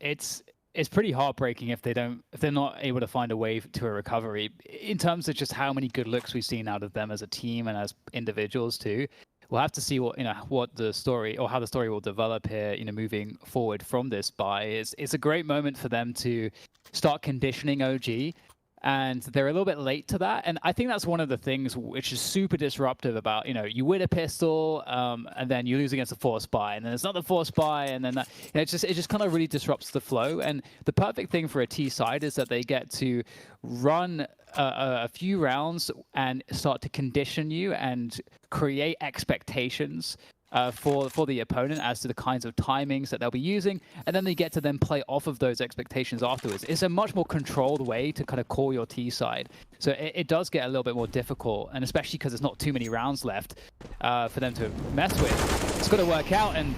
It's pretty heartbreaking if they're not able to find a way to a recovery in terms of just how many good looks we've seen out of them as a team and as individuals too. We'll have to see what the story, or how the story will develop here, moving forward from this buy. It's a great moment for them to start conditioning OG, and they're a little bit late to that. And I think that's one of the things which is super disruptive about, you win a pistol, and then you lose against a force buy, and then it's not the force buy, and then that, it just kind of really disrupts the flow. And the perfect thing for a T side is that they get to run a few rounds and start to condition you and create expectations for the opponent as to the kinds of timings that they'll be using, and then they get to then play off of those expectations afterwards. It's a much more controlled way to kind of call your T side. So it does get a little bit more difficult, and especially because there's not too many rounds left for them to mess with. It's got to work out, and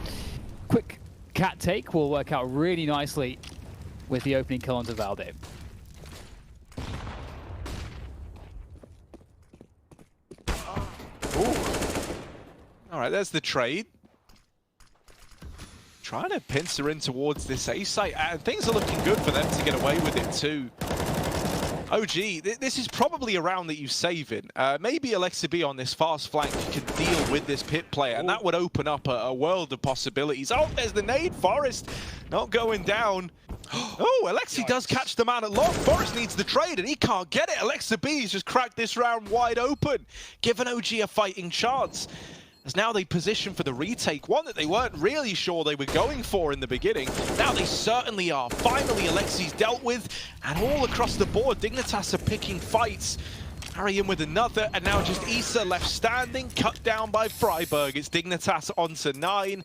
quick cat take will work out really nicely with the opening kill onto Valde. All right, there's the trade. Trying to pincer in towards this A site, and things are looking good for them to get away with it too. OG, this is probably a round that you save in. Maybe Alexi B on this fast flank can deal with this pit player, and that would open up a world of possibilities. Oh, there's the nade. Forest not going down. Oh, Alexi does catch the man at long. Forest needs the trade, and he can't get it. Alexi B's just cracked this round wide open, giving OG a fighting chance. As now they position for the retake, one that they weren't really sure they were going for in the beginning. Now they certainly are. Finally, Alexi's dealt with, and all across the board, Dignitas are picking fights. Harry in with another, and now just Issa left standing, cut down by Freiburg. It's Dignitas onto 9.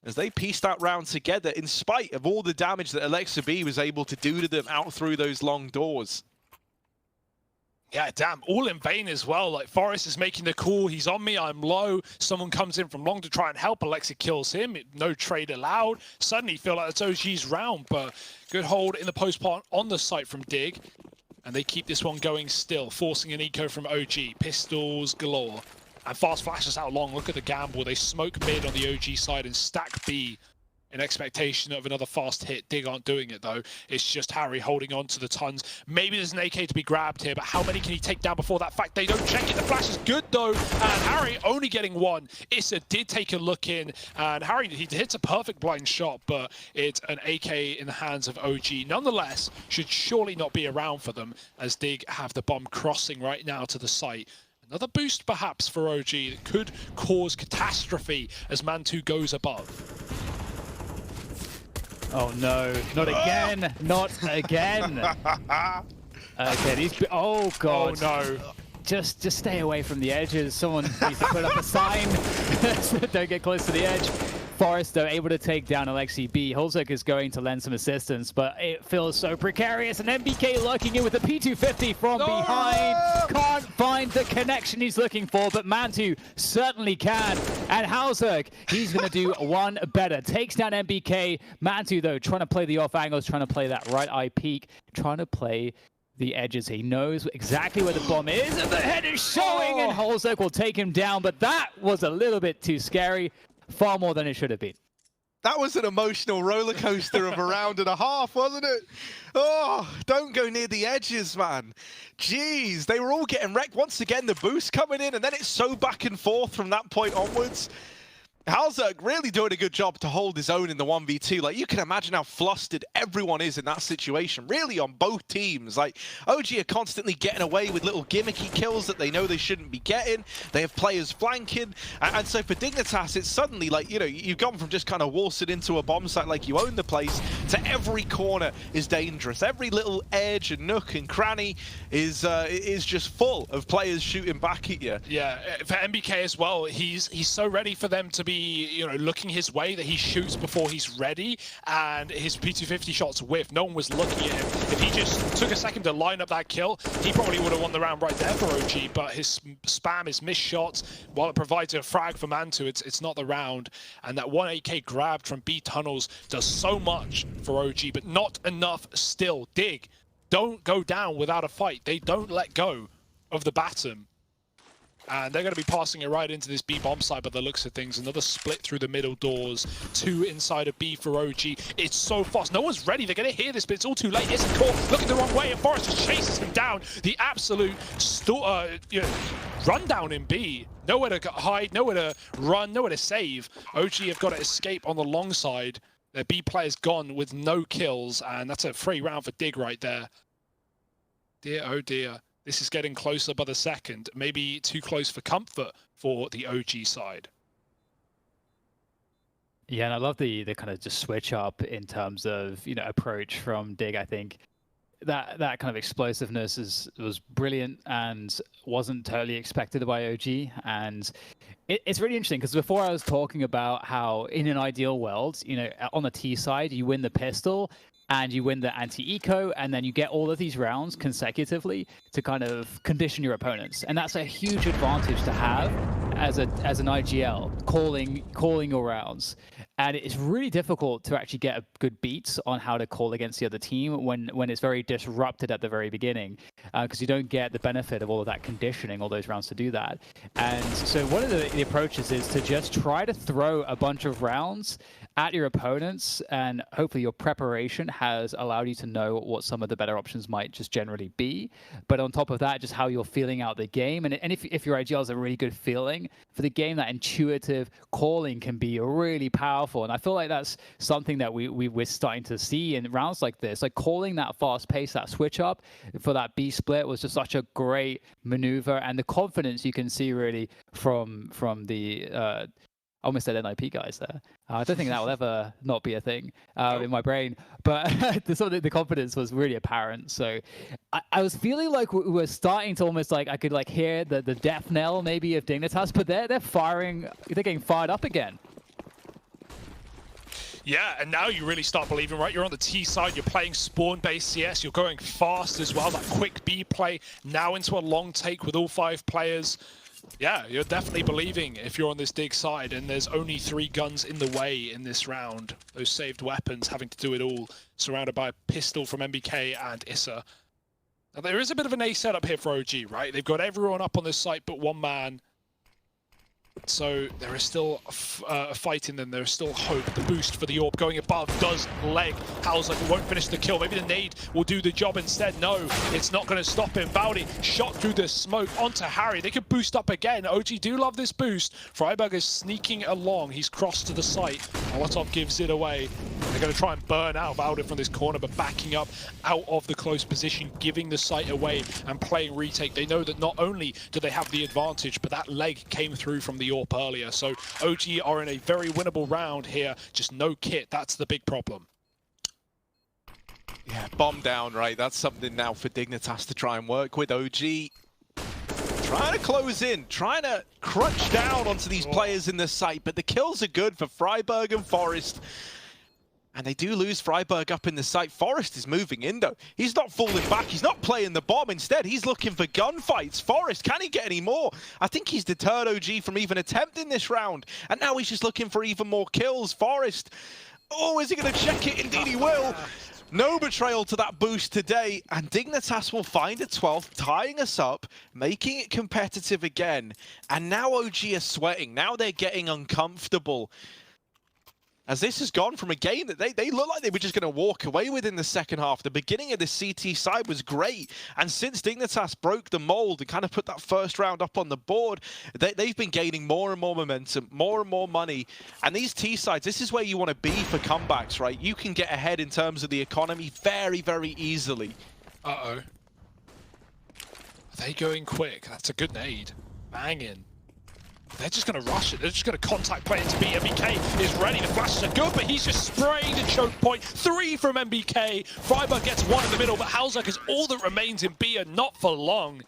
As they piece that round together, in spite of all the damage that Alexi B was able to do to them out through those long doors. Yeah, damn, all in vain as well. Like, Forest is making the call, he's on me, I'm low. Someone comes in from long to try and help. Alexi kills him, no trade allowed. Suddenly feel like it's OG's round, but good hold in the post part on the site from Dig. And they keep this one going still, forcing an eco from OG. Pistols galore. And fast flashes out long. Look at the gamble. They smoke mid on the OG side and stack B. in expectation of another fast hit. Dig aren't doing it though. It's just Harry holding on to the tons. Maybe there's an AK to be grabbed here, but how many can he take down before that fact? They don't check it. The flash is good though, and Harry only getting one. Issa did take a look in, and Harry, he hits a perfect blind shot, but it's an AK in the hands of OG. Nonetheless, should surely not be around for them, as Dig have the bomb crossing right now to the site. Another boost perhaps for OG that could cause catastrophe as Man2 goes above. Oh no, not again, not again. Okay, these, oh god. Oh no. Just stay away from the edges. Someone needs to put up a sign. So don't get close to the edge. Forest, though, able to take down Alexi B. Holzek is going to lend some assistance, but it feels so precarious. And MBK lurking in with the P250 from behind. Can't find the connection he's looking for, but Man2 certainly can. And Holzek, he's going to do one better. Takes down MBK. Man2, though, trying to play the off angles, trying to play that right eye peek, trying to play the edges. He knows exactly where the bomb is, and the head is showing, and Holzek will take him down, but that was a little bit too scary. Far more than it should have been. That was an emotional roller coaster of a round and a half, wasn't it? Oh, don't go near the edges, man. Jeez, they were all getting wrecked. Once again, the boost coming in, and then it's so back and forth from that point onwards. Holzek really doing a good job to hold his own in the 1v2. Like, you can imagine how flustered everyone is in that situation, really on both teams. Like, OG are constantly getting away with little gimmicky kills that they know they shouldn't be getting. They have players flanking. And so for Dignitas, it's suddenly like, you know, you've gone from just kind of waltzing into a bomb site like you own the place to every corner is dangerous. Every little edge and nook and cranny is just full of players shooting back at you. Yeah, for MBK as well, he's so ready for them to be, you know, looking his way that he shoots before he's ready, and his P250 shots whiff. No one was looking at him. If he just took a second to line up that kill, he probably would have won the round right there for OG, but his spam, his missed shots, while it provides a frag for Man2, it's not the round. And that 1 AK grabbed from B tunnels does so much for OG, but not enough still. Dig don't go down without a fight. They don't let go of the baton. And they're going to be passing it right into this B bomb site by the looks of things. Another split through the middle doors. 2 inside of B for OG. It's so fast. No one's ready. They're going to hear this, but it's all too late. Isn't caught. Looking the wrong way, and Forrest just chases him down. The absolute rundown in B. Nowhere to hide, nowhere to run, nowhere to save. OG have got to escape on the long side. Their B player's gone with no kills, and that's a free round for Dig right there. Dear, oh dear. This is getting closer by the second. Maybe too close for comfort for the OG side. Yeah, and I love the kind of just switch up in terms of, you know, approach from Dig. I think that kind of explosiveness was brilliant and wasn't totally expected by OG. And it's really interesting because before I was talking about how in an ideal world, you know, on the T side, you win the pistol and you win the anti-eco, and then you get all of these rounds consecutively to kind of condition your opponents. And that's a huge advantage to have as an IGL, calling your rounds. And it's really difficult to actually get a good beat on how to call against the other team when it's very disrupted at the very beginning, because you don't get the benefit of all of that conditioning, all those rounds to do that. And so one of the approaches is to just try to throw a bunch of rounds at your opponents, and hopefully your preparation has allowed you to know what some of the better options might just generally be. But on top of that, just how you're feeling out the game. And if your IGL has a really good feeling for the game, that intuitive calling can be really powerful. And I feel like that's something that we're starting to see in rounds like this. Like calling that fast pace, that switch up for that B split was just such a great maneuver. And the confidence you can see really from the I almost said NIP guys there. I don't think that will ever not be a thing in my brain. But the confidence was really apparent. So I was feeling like we were starting to almost like I could like hear the death knell maybe of Dignitas, but they're firing. They're getting fired up again. Yeah, and now you really start believing, right? You're on the T side, you're playing spawn-based CS, you're going fast as well. That quick B play now into a long take with all 5 players. Yeah, you're definitely believing if you're on this Dig side, and there's only 3 guns in the way in this round. Those saved weapons having to do it all, surrounded by a pistol from MBK and Issa. Now, there is a bit of an A setup here for OG, right? They've got everyone up on this site but one man. So there is still a fight in them. There is still hope. The boost for the AWP going above does leg. Howl's like, it won't finish the kill. Maybe the nade will do the job instead. No, it's not going to stop him. Bowdy shot through the smoke onto Harry. They could boost up again. OG do love this boost. Freiburg is sneaking along. He's crossed to the site. Molotov gives it away. They're going to try and burn out Bowdy from this corner, but backing up out of the close position, giving the site away and playing retake. They know that not only do they have the advantage, but that leg came through from the AWP earlier. So OG are in a very winnable round here. Just no kit. That's the big problem. Yeah, bomb down, right? That's something now for Dignitas to try and work with. OG trying to close in, trying to crunch down onto these players in the site, but the kills are good for Freiburg and Forest. And they do lose Freiburg up in the site. Forest is moving in, though. He's not falling back. He's not playing the bomb. Instead, he's looking for gunfights. Forest, can he get any more? I think he's deterred OG from even attempting this round. And now he's just looking for even more kills. Forest, oh, is he going to check it? Indeed he will. No betrayal to that boost today. And Dignitas will find a 12th, tying us up, making it competitive again. And now OG are sweating. Now they're getting uncomfortable. As this has gone from a game that they look like they were just going to walk away with in the second half. The beginning of the CT side was great. And since Dignitas broke the mold and kind of put that first round up on the board, they've been gaining more and more momentum, more and more money. And these T sides, this is where you want to be for comebacks, right? You can get ahead in terms of the economy very, very easily. Uh-oh. Are they going quick? That's a good nade. Banging. They're just going to rush it. They're just going to contact play into B. MBK is ready. The flashes are good, but he's just spraying the choke point. 3 from MBK. Freiburg gets 1 in the middle, but Halzak is all that remains in B, and not for long.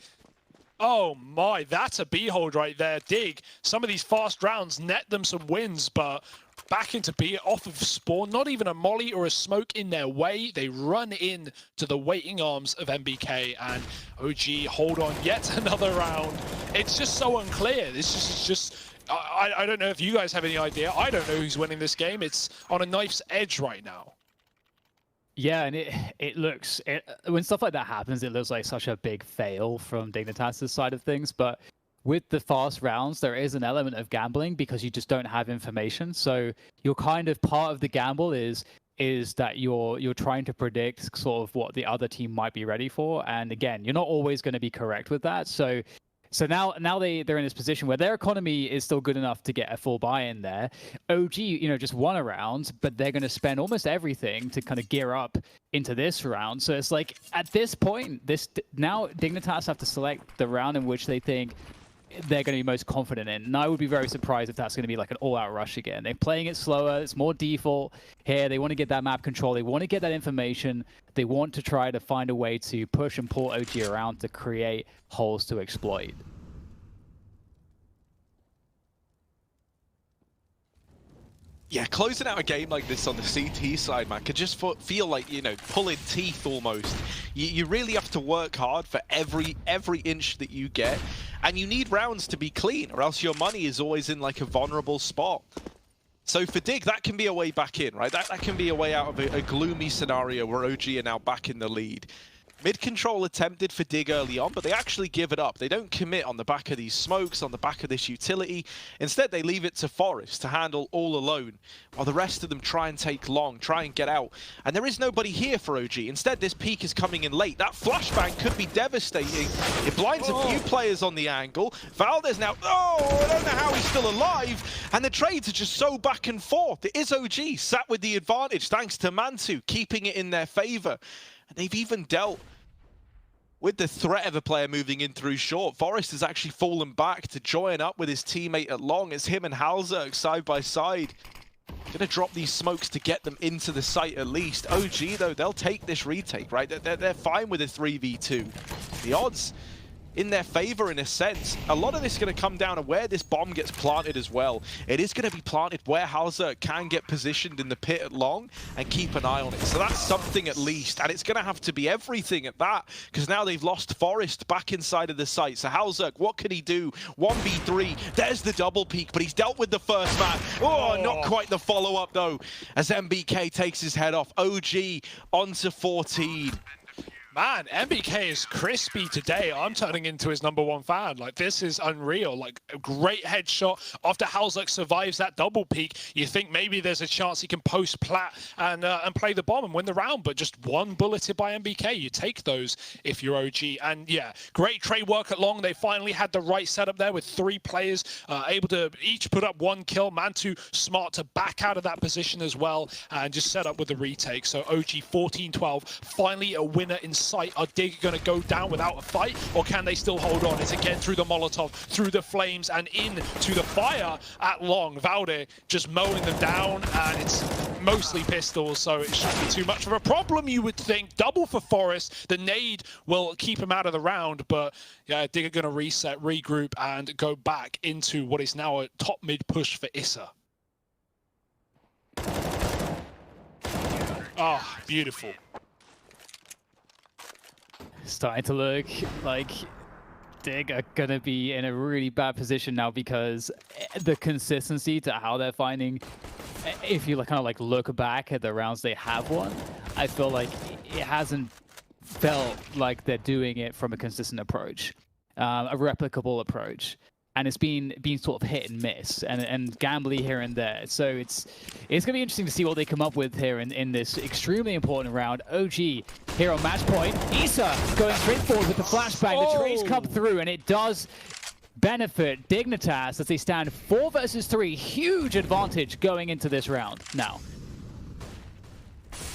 Oh my, that's a B hold right there. Dig. Some of these fast rounds net them some wins, but back into B off of spawn. Not even a molly or a smoke in their way. They run in to the waiting arms of MBK, and OG hold on yet another round. It's just so unclear. This is just I don't know if you guys have any idea. I don't know who's winning this game. It's on a knife's edge right now. Yeah, and it looks, when stuff like that happens, it looks like such a big fail from Dignitas' side of things. But with the fast rounds, there is an element of gambling because you just don't have information. So you're kind of, part of the gamble is that you're trying to predict sort of what the other team might be ready for. And again, you're not always going to be correct with that. So now they're in this position where their economy is still good enough to get a full buy-in there. OG, just won a round, but they're going to spend almost everything to kind of gear up into this round. So it's like, at this point, now Dignitas have to select the round in which they think they're going to be most confident in. And I would be very surprised if that's going to be like an all-out rush again. They're playing it slower. It's more default here. They want to get that map control. They want to get that information. They want to try to find a way to push and pull OG around to create holes to exploit. Yeah, closing out a game like this on the CT side, man, could just feel like, pulling teeth almost. You really have to work hard for every inch that you get, and you need rounds to be clean, or else your money is always in like a vulnerable spot. So for Dig, that can be a way back in, right? That can be a way out of a gloomy scenario where OG are now back in the lead. Mid-control attempted for Dig early on, but they actually give it up. They don't commit on the back of these smokes, on the back of this utility. Instead, they leave it to Forest to handle all alone, while the rest of them try and take long, try and get out. And there is nobody here for OG. Instead, this peek is coming in late. That flashbang could be devastating. It blinds a few players on the angle. Valdez now, I don't know how he's still alive. And the trades are just so back and forth. It is OG sat with the advantage, thanks to Mantu, keeping it in their favor. And they've even dealt with the threat of a player moving in through short. Forest has actually fallen back to join up with his teammate at long. It's him and Halzak side by side. Gonna drop these smokes to get them into the site at least. OG, though, they'll take this retake, right? They're fine with a 3v2. The odds in their favor in a sense. A lot of this is going to come down to where this bomb gets planted as well. It is going to be planted where Halzak can get positioned in the pit at long and keep an eye on it. So that's something at least. And it's going to have to be everything at that, because now they've lost Forest back inside of the site. So Halzak, what can he do? 1v3. There's the double peek, but he's dealt with the first man. Not quite the follow-up though, as MBK takes his head off. OG onto 14. Man, MBK is crispy today. I'm turning into his #1 fan. Like, this is unreal. Like, a great headshot. After Halzek survives that double peek, you think maybe there's a chance he can post plat and play the bomb and win the round, but just one bulleted by MBK. You take those if you're OG. And yeah, great trade work at long. They finally had the right setup there with 3 players able to each put up 1 kill. Mantu smart to back out of that position as well and just set up with the retake. So OG 14-12, finally a winner in sight. Are Dig going to go down without a fight, or can they still hold on? It's again through the Molotov, through the flames, and into the fire at long. Valde just mowing them down, and it's mostly pistols, so it shouldn't be too much of a problem, you would think. Double for Forest. The nade will keep him out of the round, but yeah, Dig are going to reset, regroup, and go back into what is now a top mid push for Issa. Ah, beautiful. Starting to look like Dig are going to be in a really bad position now, because the consistency to how they're finding, if you kind of like look back at the rounds they have won, I feel like it hasn't felt like they're doing it from a consistent approach, a replicable approach. And it's been sort of hit and miss and gambly here and there. So it's going to be interesting to see what they come up with here in this extremely important round. OG here on match point. Issa going straight forward with the flashbang. The trades come through, and it does benefit Dignitas as they stand 4 versus 3. Huge advantage going into this round now.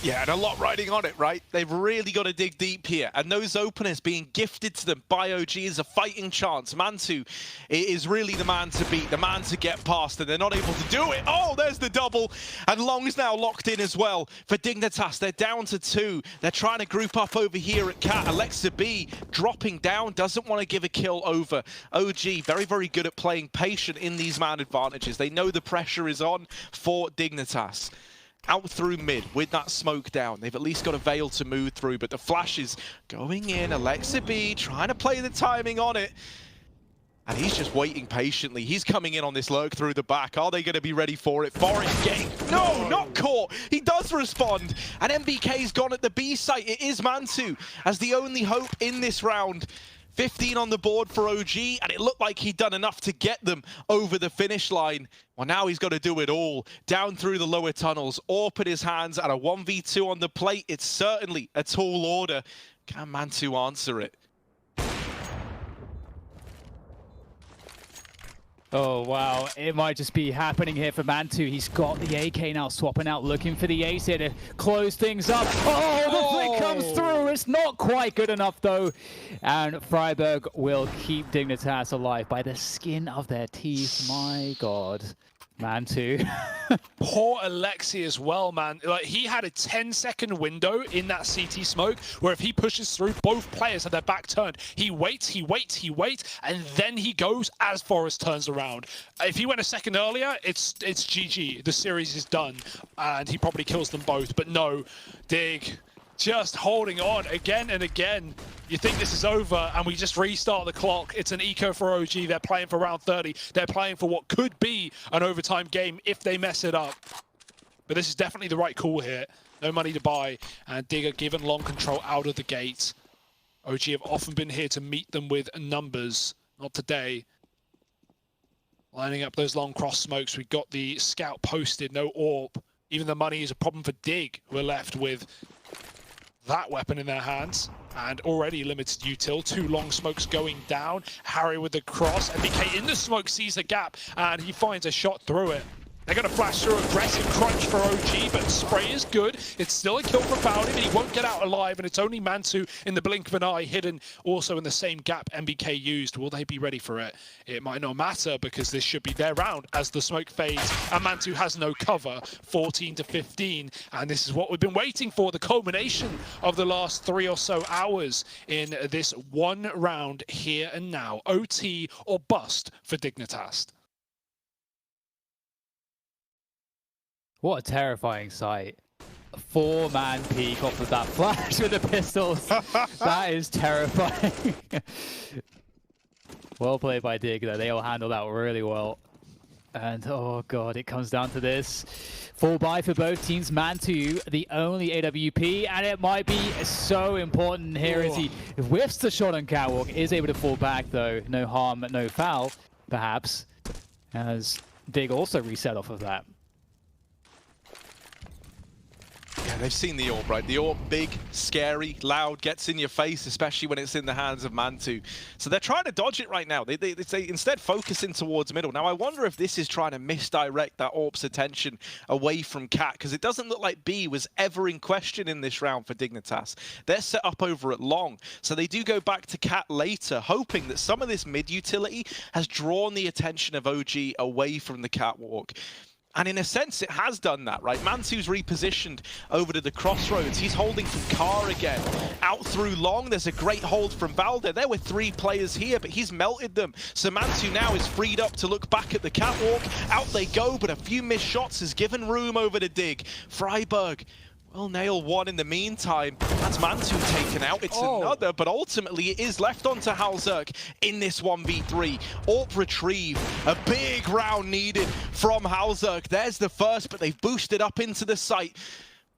Yeah, and a lot riding on it, right? They've really got to dig deep here. And those openers being gifted to them by OG is a fighting chance. Mantu is really the man to beat, the man to get past, and they're not able to do it. Oh, there's the double. And Long's now locked in as well for Dignitas. They're down to 2. They're trying to group up over here at Cat. Alexa B dropping down, doesn't want to give a kill over. OG, very, very good at playing patient in these man advantages. They know the pressure is on for Dignitas. Out through mid with that smoke down. They've at least got a veil to move through, but the flash is going in. Alexa B trying to play the timing on it. And he's just waiting patiently. He's coming in on this lurk through the back. Are they going to be ready for it? Forest getting... No, not caught. He does respond. And MBK's gone at the B site. It is Mantu as the only hope in this round. 15 on the board for OG, and it looked like he'd done enough to get them over the finish line. Well, now he's got to do it all. Down through the lower tunnels, AWP in his hands, and a 1v2 on the plate. It's certainly a tall order. Can Mantu answer it? Oh, wow. It might just be happening here for Mantu. He's got the AK now, swapping out, looking for the ace here to close things up. Oh, the flick comes through. It's not quite good enough, though. And Freiburg will keep Dignitas alive by the skin of their teeth. My God. Mantu. Poor Alexi as well, man. Like, he had a 10-second window in that CT smoke where if he pushes through, both players have their back turned. He waits, and then he goes as Forest turns around. If he went a second earlier, it's GG. The series is done, and he probably kills them both. But no, Dig just holding on again and again. You think this is over, and we just restart the clock. It's an eco for OG. They're playing for round 30. They're playing for what could be an overtime game if they mess it up. But this is definitely the right call here. No money to buy, and Digger given long control out of the gate. OG have often been here to meet them with numbers. Not today. Lining up those long cross smokes. We've got the scout posted, no AWP. Even the money is a problem for Dig. We're left with that weapon in their hands, and already limited util. 2 long smokes going down. Harry with the cross. MBK in the smoke sees a gap, and he finds a shot through it. They're going to flash through aggressive crunch for OG, but spray is good. It's still a kill for Valde, but he won't get out alive, and it's only Mantu in the blink of an eye, hidden also in the same gap MBK used. Will they be ready for it? It might not matter, because this should be their round as the smoke fades, and Mantu has no cover. 14-15, and this is what we've been waiting for, the culmination of the last 3 or so hours in this one round here and now. OT or bust for Dignitas. What a terrifying sight. A 4-man peek off of that flash with the pistols. That is terrifying. Well played by Dig, though. They all handled that really well. And oh god, it comes down to this. 4-buy for both teams. Map3, the only AWP, and it might be so important here as he whiffs the shot on Catwalk, is able to fall back though. No harm, no foul, perhaps, as Dig also reset off of that. Yeah, they've seen the AWP, right? The AWP, big, scary, loud, gets in your face, especially when it's in the hands of Map3. So they're trying to dodge it right now. They instead focusing towards middle. Now, I wonder if this is trying to misdirect that AWP's attention away from Cat, because it doesn't look like B was ever in question in this round for Dignitas. They're set up over at long, so they do go back to Cat later, hoping that some of this mid utility has drawn the attention of OG away from the Catwalk. And in a sense, it has done that, right? Map3's repositioned over to the crossroads. He's holding from Car again. Out through long, there's a great hold from Valder. There were 3 players here, but he's melted them. So Map3 now is freed up to look back at the Catwalk. Out they go, but a few missed shots has given room over to Dig. Freiburg will nail one in the meantime. That's Map3 taken out. It's another, but ultimately it is left onto Halzerk in this 1v3. AWP retrieve. A big round needed from Halzerk. There's the first, but they've boosted up into the site.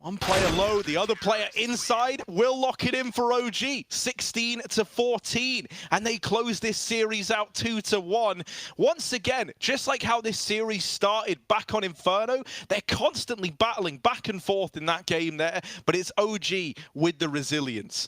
One player low, the other player inside will lock it in for OG. 16-14, and they close this series out 2-1. Once again, just like how this series started back on Inferno, they're constantly battling back and forth in that game there, but it's OG with the resilience.